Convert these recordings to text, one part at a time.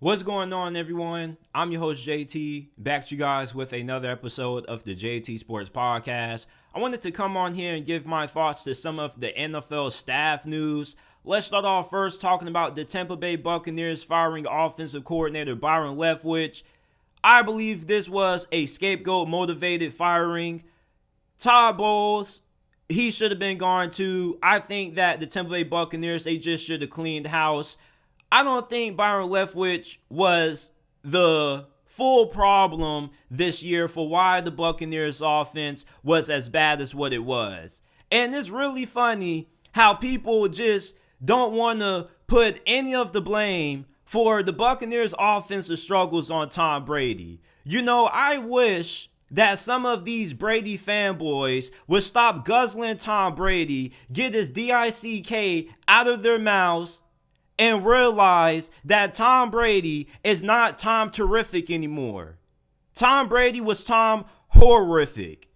What's going on, everyone? I'm your host, JT, back to you guys with another episode of the JT Sports Podcast. I wanted to come on here and give my thoughts to some of the NFL staff news. Let's start off first talking about the Tampa Bay Buccaneers firing offensive coordinator Byron Leftwich. I believe this was a scapegoat-motivated firing. Todd Bowles, he should have been gone too. I think that the Tampa Bay Buccaneers, they just should have cleaned house. I don't think Byron Leftwich was the full problem this year for why the Buccaneers offense was as bad as what it was. And it's really funny how people just don't want to put any of the blame for the Buccaneers offensive struggles on Tom Brady. You know, I wish that some of these Brady fanboys would stop guzzling Tom Brady, get his DICK out of their mouths, and realize that Tom Brady is not Tom Terrific anymore. Tom Brady was Tom Horrific.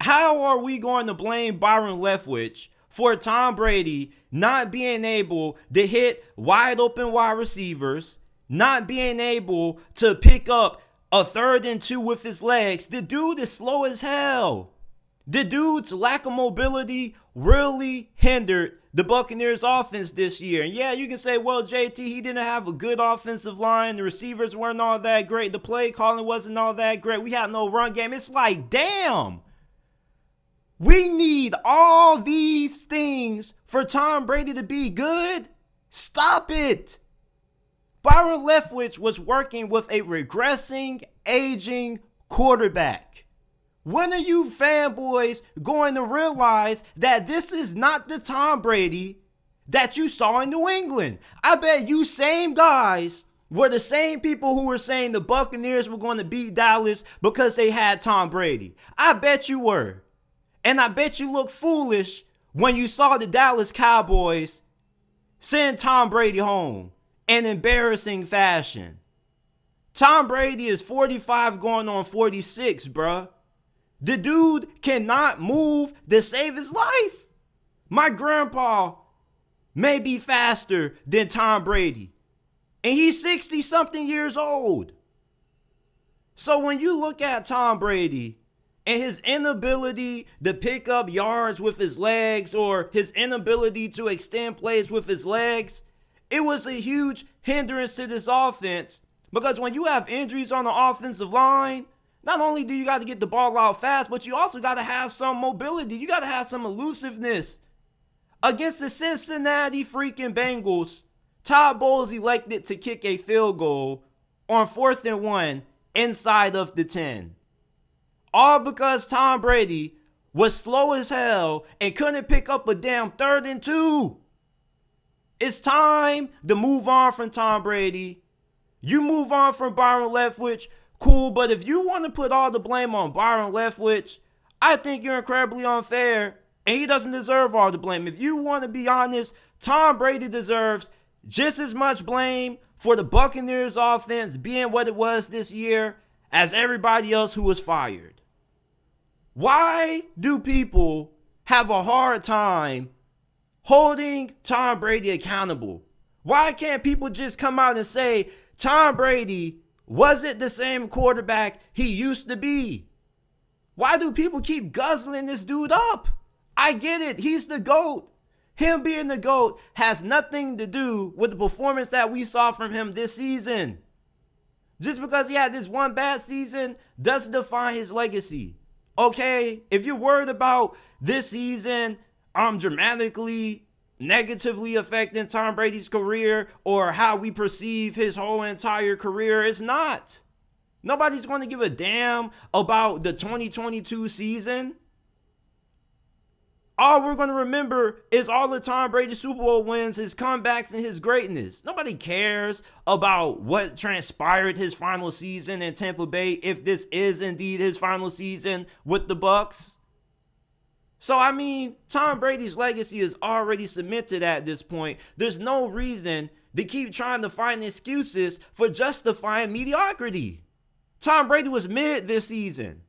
How are we going to blame Byron Leftwich for Tom Brady not being able to hit wide open wide receivers, not being able to pick up a 3rd and 2 with his legs? The dude is slow as hell. The dude's lack of mobility really hindered the Buccaneers offense this year. And yeah, you can say, well, JT, he didn't have a good offensive line. The receivers weren't all that great. The play calling wasn't all that great. We had no run game. It's like, damn. We need all these things for Tom Brady to be good? Stop it. Byron Leftwich was working with a regressing, aging quarterback. When are you fanboys going to realize that this is not the Tom Brady that you saw in New England? I bet you same guys were the same people who were saying the Buccaneers were going to beat Dallas because they had Tom Brady. I bet you were. And I bet you look foolish when you saw the Dallas Cowboys send Tom Brady home in embarrassing fashion. Tom Brady is 45 going on 46, bruh. The dude cannot move to save his life. My grandpa may be faster than Tom Brady, and he's 60-something years old. So when you look at Tom Brady and his inability to pick up yards with his legs or his inability to extend plays with his legs, it was a huge hindrance to this offense, because when you have injuries on the offensive line, not only do you got to get the ball out fast, but you also got to have some mobility. You got to have some elusiveness. Against the Cincinnati freaking Bengals, Todd Bowles elected to kick a field goal on 4th and 1 inside of the 10. All because Tom Brady was slow as hell and couldn't pick up a damn 3rd and 2. It's time to move on from Tom Brady. You move on from Byron Leftwich, cool, but if you want to put all the blame on Byron Leftwich, I think you're incredibly unfair, and he doesn't deserve all the blame. If you want to be honest, Tom Brady deserves just as much blame for the Buccaneers offense being what it was this year as everybody else who was fired. Why do people have a hard time holding Tom Brady accountable? Why can't people just come out and say Tom Brady wasn't the same quarterback he used to be? Why do people keep guzzling this dude up? I get it. He's the GOAT. Him being the GOAT has nothing to do with the performance that we saw from him this season. Just because he had this one bad season doesn't define his legacy. Okay? If you're worried about this season dramatically negatively affecting Tom Brady's career or how we perceive his whole entire career, it's not. Nobody's going to give a damn about the 2022 season. All we're going to remember is all the Tom Brady Super Bowl wins, his comebacks, and his greatness. Nobody cares about what transpired his final season in Tampa Bay, if this is indeed his final season with the Bucs. So, I mean, Tom Brady's legacy is already cemented at this point. There's no reason to keep trying to find excuses for justifying mediocrity. Tom Brady was mid this season.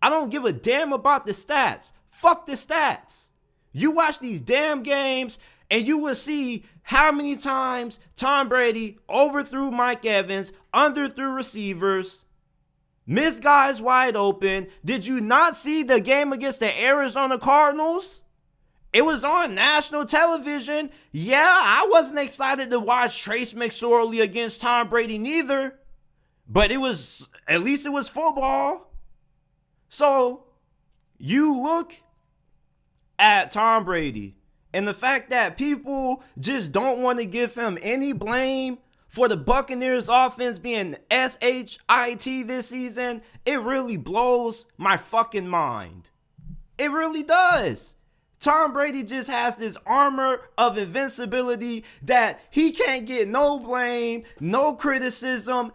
I don't give a damn about the stats. Fuck the stats. You watch these damn games and you will see how many times Tom Brady overthrew Mike Evans, underthrew receivers, missed guys wide open. Did you not see the game against the Arizona Cardinals? It was on national television. Yeah, I wasn't excited to watch Trace McSorley against Tom Brady neither. But at least it was football. So, you look at Tom Brady and the fact that people just don't want to give him any blame for the Buccaneers offense being SHIT this season, it really blows my fucking mind. It really does. Tom Brady just has this armor of invincibility that he can't get no blame, no criticism.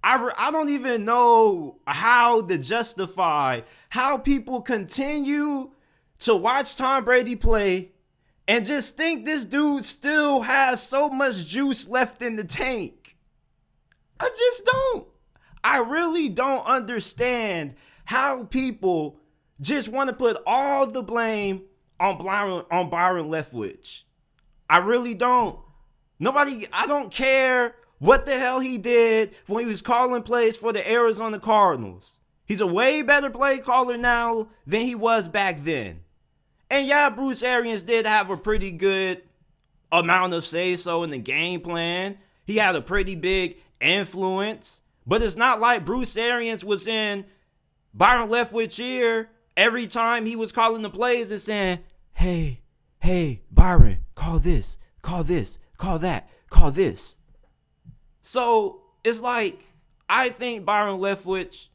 I don't even know how to justify how people continue to watch Tom Brady play and just think this dude still has so much juice left in the tank. I just don't. I really don't understand how people just want to put all the blame on Byron Leftwich. I really don't. I don't care what the hell he did when he was calling plays for the Arizona Cardinals. He's a way better play caller now than he was back then. And yeah, Bruce Arians did have a pretty good amount of say-so in the game plan. He had a pretty big influence. But it's not like Bruce Arians was in Byron Leftwich's ear every time he was calling the plays and saying, hey, Byron, call this, call that, call this. So it's like, I think Byron Leftwich,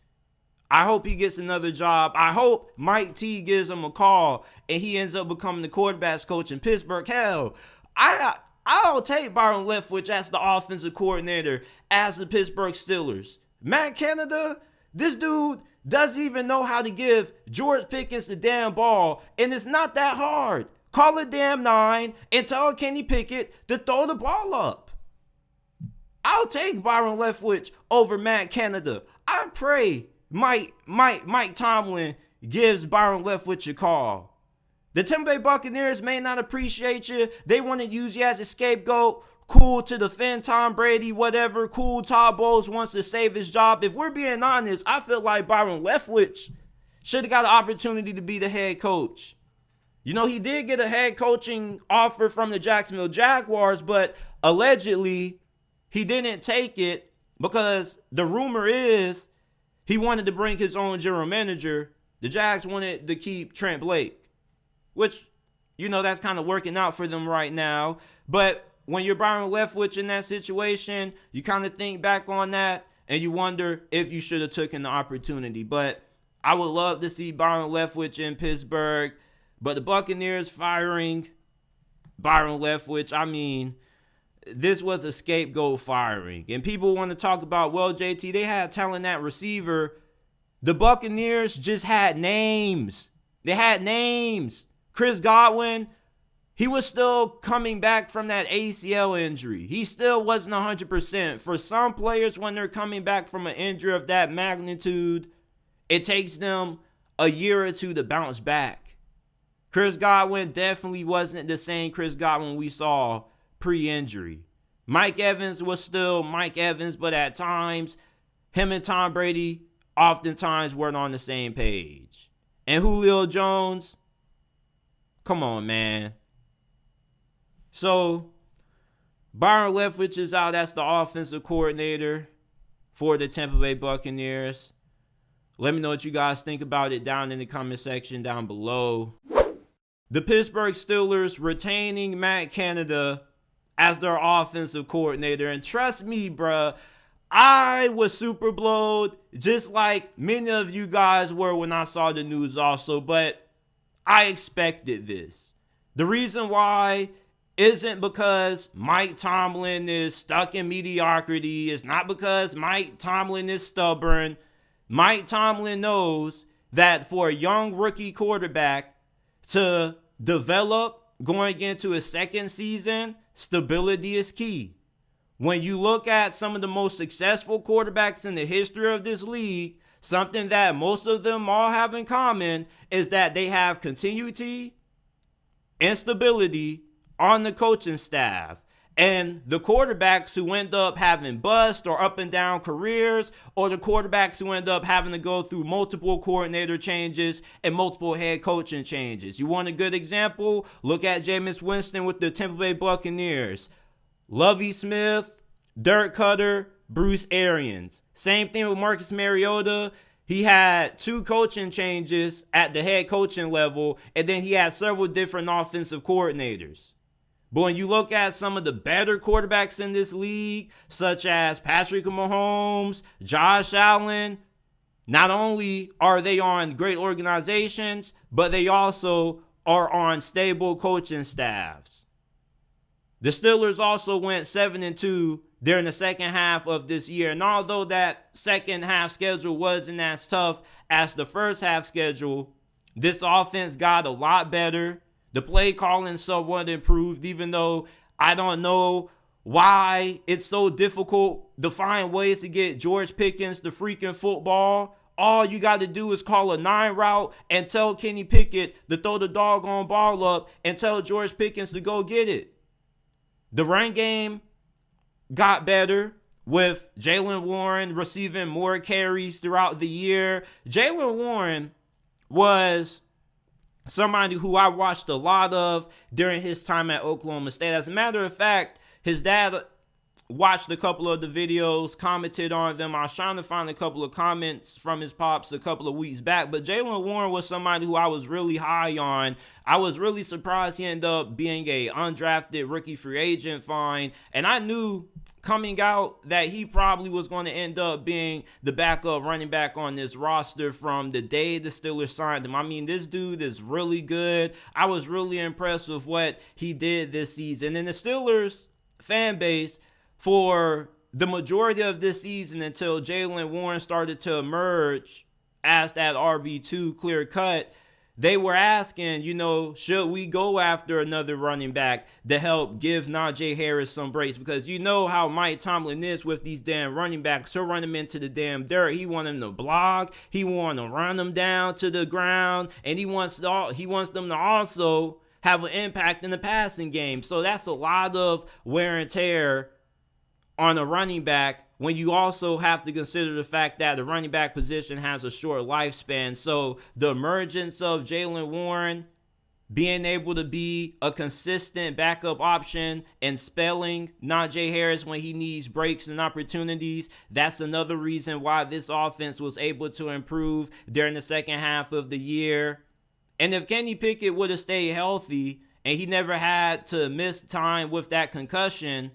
I hope he gets another job. I hope Mike T gives him a call and he ends up becoming the quarterback's coach in Pittsburgh. Hell, I'll take Byron Leftwich as the offensive coordinator as the Pittsburgh Steelers. Matt Canda, this dude doesn't even know how to give George Pickens the damn ball, and it's not that hard. Call a damn 9 and tell Kenny Pickett to throw the ball up. I'll take Byron Leftwich over Matt Canda. I pray Mike Tomlin gives Byron Leftwich a call. The Tampa Bay Buccaneers may not appreciate you. They want to use you as a scapegoat. Cool, to defend Tom Brady, whatever. Cool, Todd Bowles wants to save his job. If we're being honest, I feel like Byron Leftwich should have got an opportunity to be the head coach. You know, he did get a head coaching offer from the Jacksonville Jaguars, but allegedly he didn't take it because the rumor is he wanted to bring his own general manager. The Jags wanted to keep Trent Blake, which, you know, that's kind of working out for them right now. But when you're Byron Leftwich in that situation, you kind of think back on that and you wonder if you should have taken the opportunity. But I would love to see Byron Leftwich in Pittsburgh. But the Buccaneers firing Byron Leftwich, I mean, this was a scapegoat firing. And people want to talk about, well, JT, they had talent at receiver. The Buccaneers just had names. They had names. Chris Godwin, he was still coming back from that ACL injury. He still wasn't 100%. For some players, when they're coming back from an injury of that magnitude, it takes them a year or two to bounce back. Chris Godwin definitely wasn't the same Chris Godwin we saw pre-injury. Mike Evans was still Mike Evans, but at times, him and Tom Brady oftentimes weren't on the same page. And Julio Jones, come on, man. So, Byron Leftwich is out. That's the offensive coordinator for the Tampa Bay Buccaneers. Let me know what you guys think about it down in the comment section down below. The Pittsburgh Steelers retaining Matt Canda as their offensive coordinator. And trust me, bruh, I was super blowed, just like many of you guys were when I saw the news also. But I expected this. The reason why isn't because Mike Tomlin is stuck in mediocrity. It's not because Mike Tomlin is stubborn. Mike Tomlin knows that for a young rookie quarterback to develop going into his second season, stability is key. When you look at some of the most successful quarterbacks in the history of this league, something that most of them all have in common is that they have continuity and stability on the coaching staff. And the quarterbacks who end up having bust or up and down careers, or the quarterbacks who end up having to go through multiple coordinator changes and multiple head coaching changes. You want a good example? Look at Jameis Winston with the Tampa Bay Buccaneers. Lovie Smith, Dirk Cutter, Bruce Arians. Same thing with Marcus Mariota. He had 2 coaching changes at the head coaching level, and then he had several different offensive coordinators. But when you look at some of the better quarterbacks in this league, such as Patrick Mahomes, Josh Allen, not only are they on great organizations, but they also are on stable coaching staffs. The Steelers also went 7-2 during the second half of this year. And although that second half schedule wasn't as tough as the first half schedule, this offense got a lot better. The play calling somewhat improved, even though I don't know why it's so difficult to find ways to get George Pickens the freaking football. All you got to do is call a 9 route and tell Kenny Pickett to throw the doggone ball up and tell George Pickens to go get it. The run game got better with Jaylen Warren receiving more carries throughout the year. Jaylen Warren was somebody who I watched a lot of during his time at Oklahoma State. As a matter of fact, his dad watched a couple of the videos, commented on them. I was trying to find a couple of comments from his pops a couple of weeks back, but Jaylen Warren was somebody who I was really high on. I was really surprised he ended up being a undrafted rookie free agent find, and I knew coming out that he probably was going to end up being the backup running back on this roster from the day the Steelers signed him. I mean, this dude is really good. I was really impressed with what he did this season. And the Steelers fan base, for the majority of this season until Jaylen Warren started to emerge as that RB2 clear cut, they were asking, should we go after another running back to help give Najee Harris some breaks? Because you know how Mike Tomlin is with these damn running backs. He'll run them into the damn dirt. He wants them to block. He wants to run them down to the ground. And he wants them to also have an impact in the passing game. So that's a lot of wear and tear on a running back, when you also have to consider the fact that the running back position has a short lifespan. So the emergence of Jaylen Warren being able to be a consistent backup option and spelling Najee Harris when he needs breaks and opportunities, that's another reason why this offense was able to improve during the second half of the year. And if Kenny Pickett would have stayed healthy and he never had to miss time with that concussion,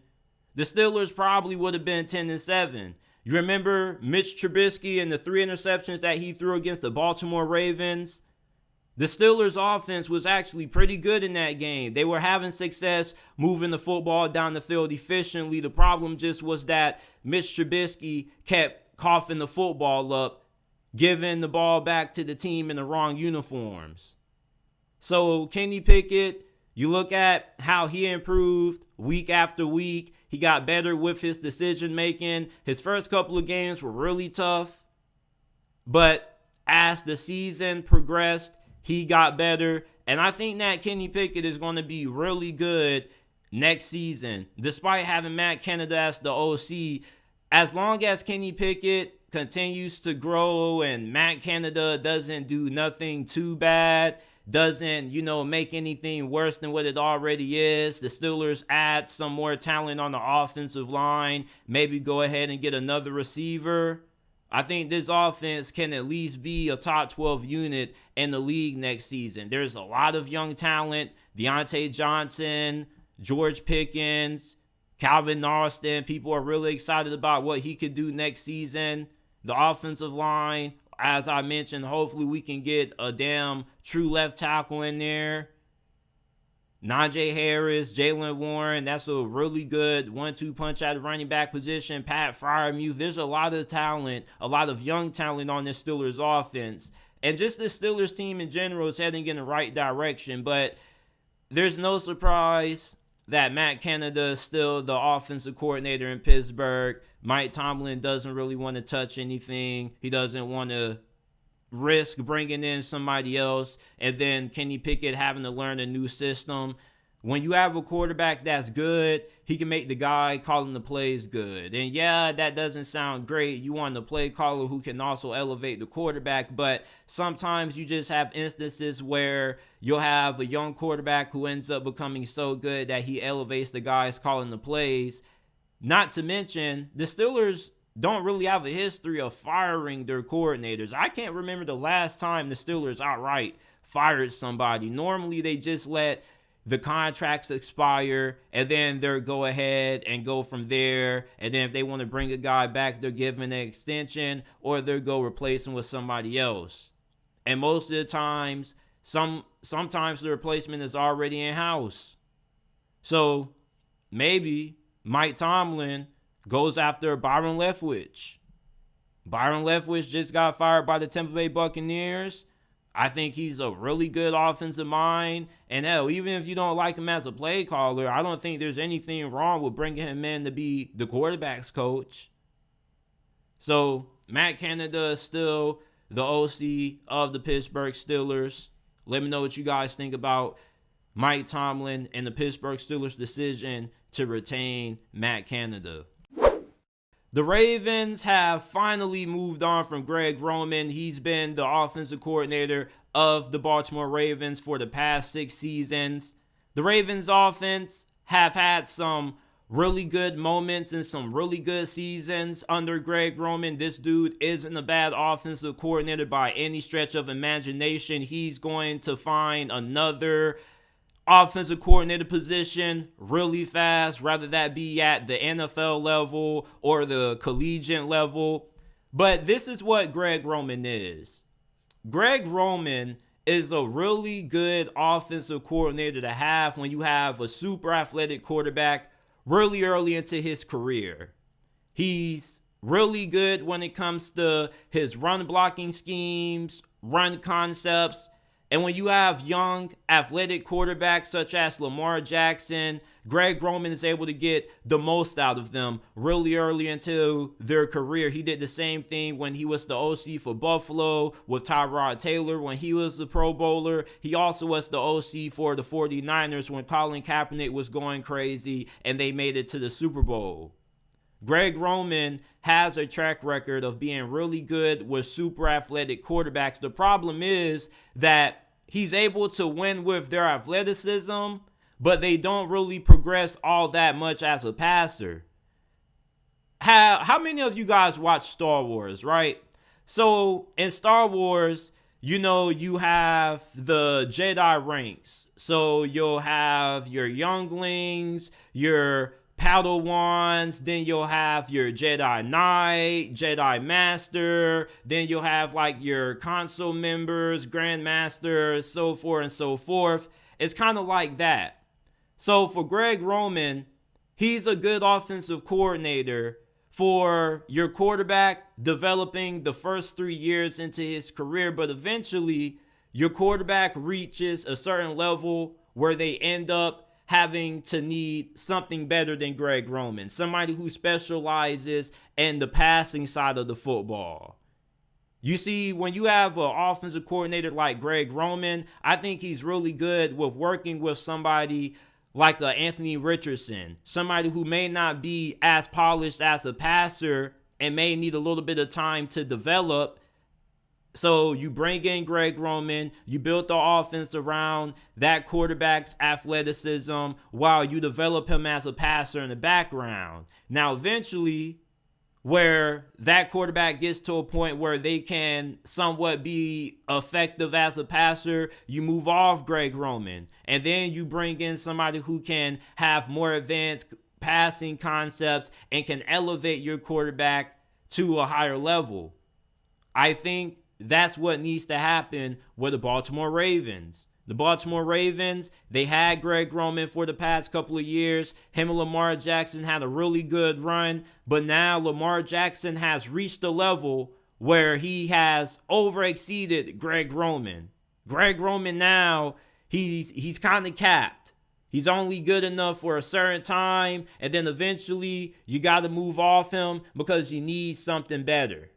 the Steelers probably would have been 10-7. You remember Mitch Trubisky and the 3 interceptions that he threw against the Baltimore Ravens? The Steelers' offense was actually pretty good in that game. They were having success moving the football down the field efficiently. The problem just was that Mitch Trubisky kept coughing the football up, giving the ball back to the team in the wrong uniforms. So Kenny Pickett, you look at how he improved week after week. He got better with his decision making. His first couple of games were really tough, but as the season progressed, he got better. And I think that Kenny Pickett is going to be really good next season, despite having Matt Canda as the OC. As long as Kenny Pickett continues to grow and Matt Canda doesn't do nothing too bad, doesn't, make anything worse than what it already is, the Steelers add some more talent on the offensive line, maybe go ahead and get another receiver, I think this offense can at least be a top 12 unit in the league next season. There's a lot of young talent. Deontay Johnson, George Pickens, Calvin Austin. People are really excited about what he could do next season. The offensive line, as I mentioned, hopefully we can get a damn true left tackle in there. Najee Harris, Jaylen Warren, that's a really good 1-2 punch at the running back position. Pat Freiermuth, there's a lot of talent, a lot of young talent on this Steelers offense. And just the Steelers team in general is heading in the right direction. But there's no surprise that Matt Canda is still the offensive coordinator in Pittsburgh. Mike Tomlin doesn't really want to touch anything. He doesn't want to risk bringing in somebody else, and then Kenny Pickett having to learn a new system. When you have a quarterback that's good, he can make the guy calling the plays good. And yeah, that doesn't sound great. You want a play caller who can also elevate the quarterback, but sometimes you just have instances where you'll have a young quarterback who ends up becoming so good that he elevates the guys calling the plays. Not to mention, the Steelers don't really have a history of firing their coordinators. I can't remember the last time the Steelers outright fired somebody. Normally, they just let the contracts expire, and then they'll go ahead and go from there. And then if they want to bring a guy back, they're giving an extension, or they'll go replace him with somebody else. And most of the times, sometimes the replacement is already in-house. So maybe Mike Tomlin goes after Byron Leftwich. Byron Leftwich just got fired by the Tampa Bay Buccaneers. I think he's a really good offensive mind. And hell, even if you don't like him as a play caller, I don't think there's anything wrong with bringing him in to be the quarterback's coach. So Matt Canda is still the OC of the Pittsburgh Steelers. Let me know what you guys think about Mike Tomlin and the Pittsburgh Steelers' decision to retain Matt Canda. The Ravens have finally moved on from Greg Roman. He's been the offensive coordinator of the Baltimore Ravens for the past 6 seasons. The Ravens offense have had some really good moments and some really good seasons under Greg Roman. This dude isn't a bad offensive coordinator by any stretch of imagination. He's going to find another offensive coordinator position really fast, whether that be at the NFL level or the collegiate level. But this is what Greg Roman is. Greg Roman is a really good offensive coordinator to have when you have a super athletic quarterback really early into his career. He's really good when it comes to his run blocking schemes, run concepts. And when you have young, athletic quarterbacks such as Lamar Jackson, Greg Roman is able to get the most out of them really early into their career. He did the same thing when he was the OC for Buffalo with Tyrod Taylor when he was the Pro Bowler. He also was the OC for the 49ers when Colin Kaepernick was going crazy and they made it to the Super Bowl. Greg Roman has a track record of being really good with super athletic quarterbacks. The problem is that he's able to win with their athleticism, but they don't really progress all that much as a passer. How many of you guys watch Star Wars, right? So in Star Wars, you have the Jedi ranks. So you'll have your younglings, your Padawans, then you'll have your Jedi Knight, Jedi Master, then you'll have like your console members, Grandmaster, so forth and so forth. It's kind of like that. So for Greg Roman, he's a good offensive coordinator for your quarterback developing the first 3 years into his career, but eventually your quarterback reaches a certain level where they end up having to need something better than Greg Roman, somebody who specializes in the passing side of the football. You see, when you have an offensive coordinator like Greg Roman, I think he's really good with working with somebody like Anthony Richardson, somebody who may not be as polished as a passer and may need a little bit of time to develop. So you bring in Greg Roman, you build the offense around that quarterback's athleticism while you develop him as a passer in the background. Now, eventually, where that quarterback gets to a point where they can somewhat be effective as a passer, you move off Greg Roman. And then you bring in somebody who can have more advanced passing concepts and can elevate your quarterback to a higher level. I think that's what needs to happen with the Baltimore Ravens. The Baltimore Ravens, they had Greg Roman for the past couple of years. Him and Lamar Jackson had a really good run, but now Lamar Jackson has reached a level where he has overexceeded Greg Roman. Greg Roman now, he's kind of capped. He's only good enough for a certain time, and then eventually you got to move off him because you need something better.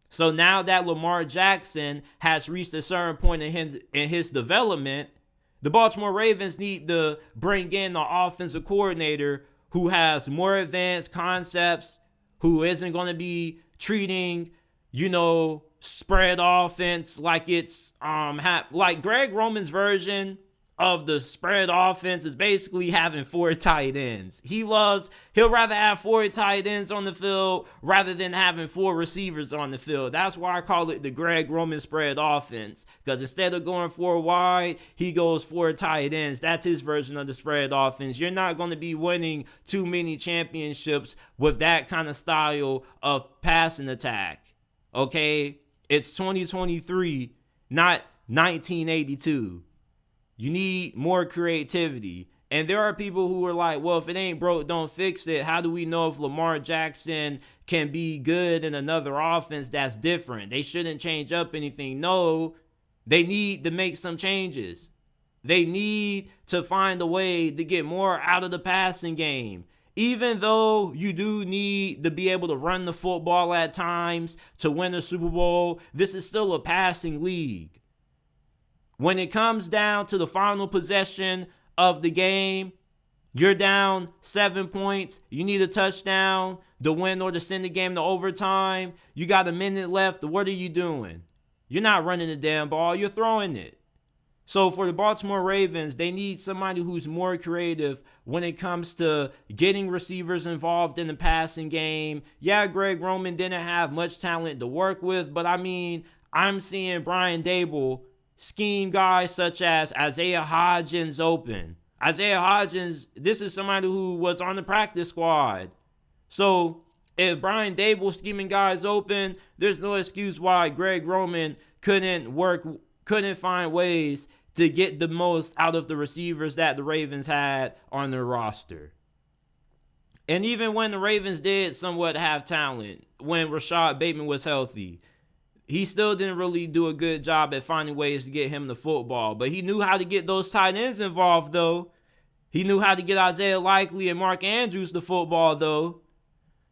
So now that Lamar Jackson has reached a certain point in his development, the Baltimore Ravens need to bring in an offensive coordinator who has more advanced concepts, who isn't going to be treating, spread offense like it's like Greg Roman's version of the spread offense is basically having 4 tight ends. He'll rather have 4 tight ends on the field rather than having 4 receivers on the field. That's why I call it the Greg Roman spread offense, because instead of going 4 wide, he goes 4 tight ends. That's his version of the spread offense. You're not going to be winning too many championships with that kind of style of passing attack. Okay? It's 2023, not 1982. You need more creativity. And there are people who are like, well, if it ain't broke, don't fix it. How do we know if Lamar Jackson can be good in another offense that's different? They shouldn't change up anything. No, they need to make some changes. They need to find a way to get more out of the passing game. Even though you do need to be able to run the football at times to win a Super Bowl, this is still a passing league. When it comes down to the final possession of the game, you're down 7 points. You need a touchdown to win or to send the game to overtime. You got a minute left. What are you doing? You're not running the damn ball. You're throwing it. So for the Baltimore Ravens, they need somebody who's more creative when it comes to getting receivers involved in the passing game. Yeah, Greg Roman didn't have much talent to work with, but I'm seeing Brian Daboll scheme guys such as Isaiah Hodgins open. Isaiah Hodgins, this is somebody who was on the practice squad. So if Brian Daboll scheming guys open, there's no excuse why Greg Roman couldn't find ways to get the most out of the receivers that the Ravens had on their roster. And even when the Ravens did somewhat have talent, when Rashad Bateman was healthy, he still didn't really do a good job at finding ways to get him the football. But he knew how to get those tight ends involved, though. He knew how to get Isaiah Likely and Mark Andrews the football, though.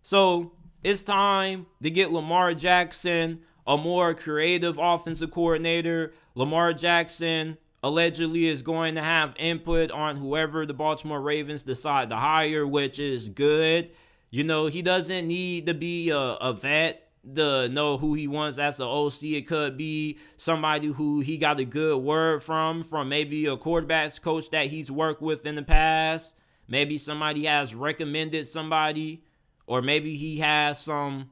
So it's time to get Lamar Jackson a more creative offensive coordinator. Lamar Jackson allegedly is going to have input on whoever the Baltimore Ravens decide to hire, which is good. He doesn't need to be a vet to know who he wants as an OC. It could be somebody who he got a good word from maybe a quarterback's coach that he's worked with in the past. Maybe somebody has recommended somebody, or maybe he has some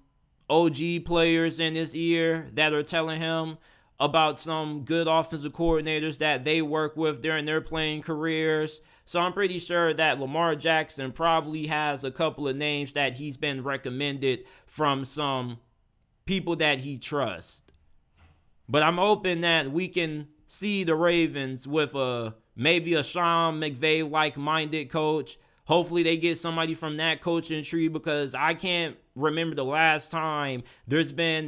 OG players in his ear that are telling him about some good offensive coordinators that they work with during their playing careers. So I'm pretty sure that Lamar Jackson probably has a couple of names that he's been recommended from some people that he trusts. But I'm hoping that we can see the Ravens with maybe a Sean McVay like-minded coach. Hopefully they get somebody from that coaching tree, because I can't remember the last time there's been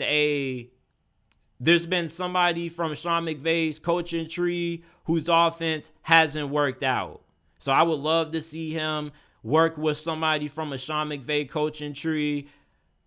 somebody from Sean McVay's coaching tree whose offense hasn't worked out. So I would love to see him work with somebody from a Sean McVay coaching tree.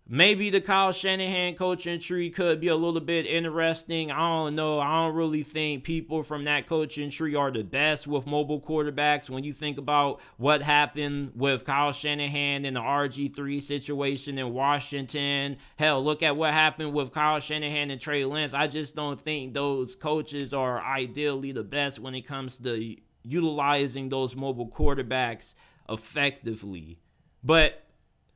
Maybe the Kyle Shanahan coaching tree could be a little bit interesting. I don't know. I don't really think people from that coaching tree are the best with mobile quarterbacks. When you think about what happened with Kyle Shanahan in the RG3 situation in Washington, hell, look at what happened with Kyle Shanahan and Trey Lance. I just don't think those coaches are ideally the best when it comes to utilizing those mobile quarterbacks effectively. But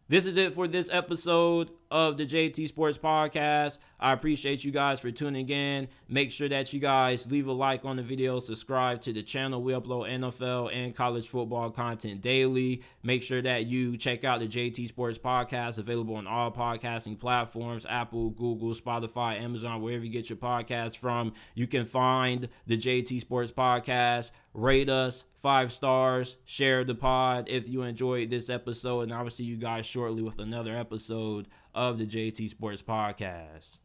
this is it for this episode of the JT Sports Podcast. I appreciate you guys for tuning in. Make sure that you guys leave a like on the video, subscribe to the channel. We upload NFL and college football content daily. Make sure that you check out the JT Sports Podcast, available on all podcasting platforms: Apple, Google, Spotify, Amazon, wherever you get your podcast from. You can find the JT Sports Podcast. Rate us 5 stars, share the pod if you enjoyed this episode, and I will see you guys shortly with another episode of the JT Sports Podcast.